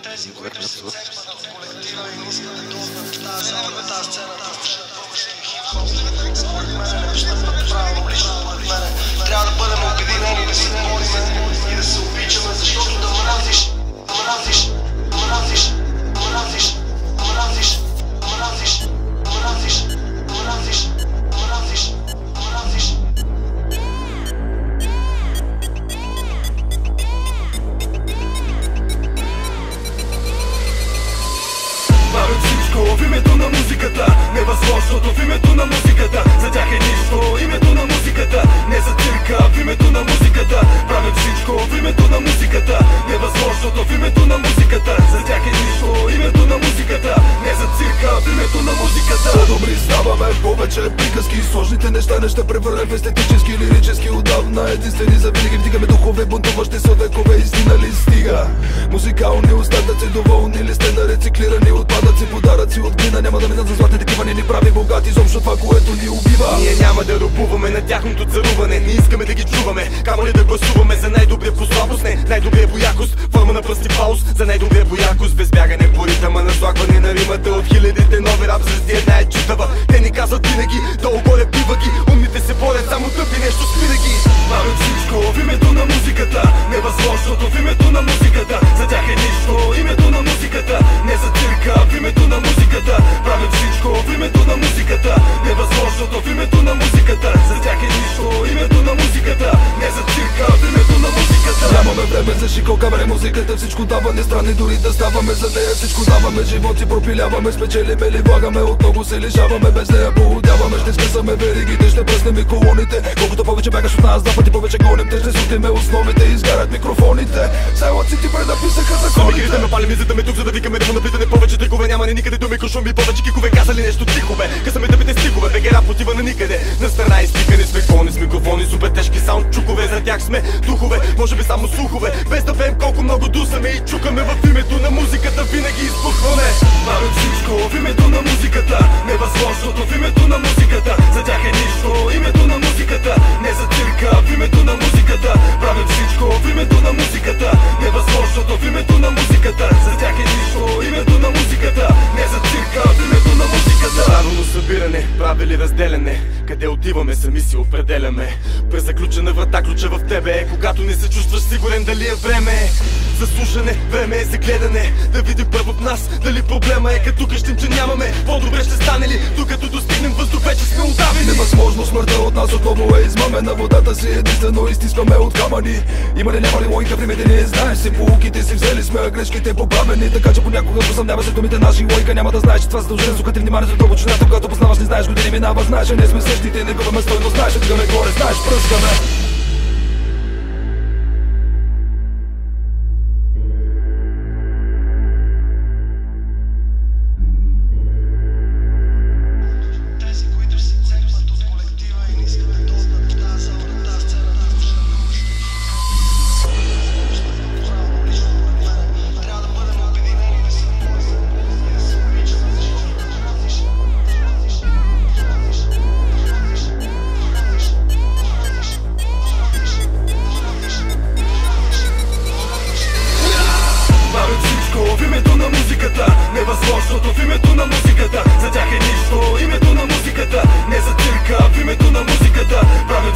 Тези, които се цепват от колектива и не искат да достъп в тази сцена, да слушат български хип-хоп, според мен не постъпват правилно, лично според мен. Трябва да бъдем обединени, да се бориме и да се обичаме, защото да мразиш, мразиш, мразиш, мразиш, мразиш, мразиш, мразиш, мразиш, мразиш, мразиш. Правят всичко в името на музиката, невъзможното в името на музиката. За тях е нищо името на музиката, не за цирка в името на музиката. Правят всичко в името на музиката, невъзможното в името на музиката. За тях е нищо името на музиката, не за цирка в името на музиката. По-добри ставаме, повече приказки, сложните неща не ще превърнем в естетически, лирически. Отдавна единствени завинаги вдигаме духове, бунтуващи са векове, истина ли стига? Музикални остатъци, доволни ли сте на рециклирани отпадъци? Подаръци от глина няма да минат за златни такива, не ни прави богати, изобщо това, което ни убива. Ние няма да робуваме на тяхното царуване, не искаме да ги чуваме, камо ли да гласуваме за най-добрия по слабост, не най-добрия по якост, форма на пръсти пауз, за най-добрия по якост, без бягане по ритъма, наслагване на римата от хилядите нови рап звезди, една е чутава. Те ни казват винаги, долу-горе бива ги, умните се борят, само тъпи нещо спира ги. Правят всичко в името на музиката, невъзможното в името на музиката. За тях е нищо името на музиката, не за цирка в името на музиката. Правят всичко в името на музиката, невъзможното в името на музиката. За тях е нищо името на музиката, не за цирка в името на музиката. Нямаме време за шикока, време музиката всичко дава, не страни дори да ставаме за нея. Всичко даваме, животи пропиляваме, спечелиме ли влагаме, от много се лишаваме, без нея поудяваме. Ще скъсаме веригите, ще пръснем и колоните. Колкото повече бягаш от нас, два пъти повече гоним. Те ще сутиме основите, изгарят микрофоните. Селъците предаписаха законите. Мигрите ме палим, излизаме тук, за да викаме, да му наплитане повече трикове. Няма ни никъде думи, кошумби, повече кикове. Казали нещо тихо бе, късаме дъбите стихове. БГ рап отива на никъде, на страна изпикани сме клони с микрофони, супер тежки саунд чукове. За тях сме духове, може би само слухове, без да пеем колко много дусаме и чукаме. В името на музиката винаги избухваме. Правят всичко в името на музиката, невъзможното в името на музиката. За тях е нищо името на музиката, не за цирка в името на музиката. Правят всичко в името на музиката, невъзможното в името на музиката. За тях е нищо името на музиката, не за цирка в името на музиката. Правилно събиране, правили разделяне, къде отиваме сами си определяме. През заключена врата ключа в тебе е, когато не се чувстваш сигурен дали е време за слушане, време е за гледане. Да видим първо в нас дали проблема е, като къщим, че нямаме. По-добре ще стане ли, докато достигнем въздух, вече сме удавени. Невъзможно, смъртта от нас отново е измамена. Водата си единствено изтискаме от камъни. Има ли, няма ли логика в римите, не знаеш си. Полуките си взели сме, а грешките поправени. Така че понякога посъмняваш се думите наши. Логика няма да знаеш, че това задължение. Сукате внимание за дълбочината, когато познаваш, не знаеш години минава. Знаеш, че не сме същите, не губаме стойност. Знаеш, че дигаме горе, знаеш, пръскаме. В името на музиката, невъзможното в името на музиката. За тях е нищо името на музиката, не за цирка в името на музиката. Правят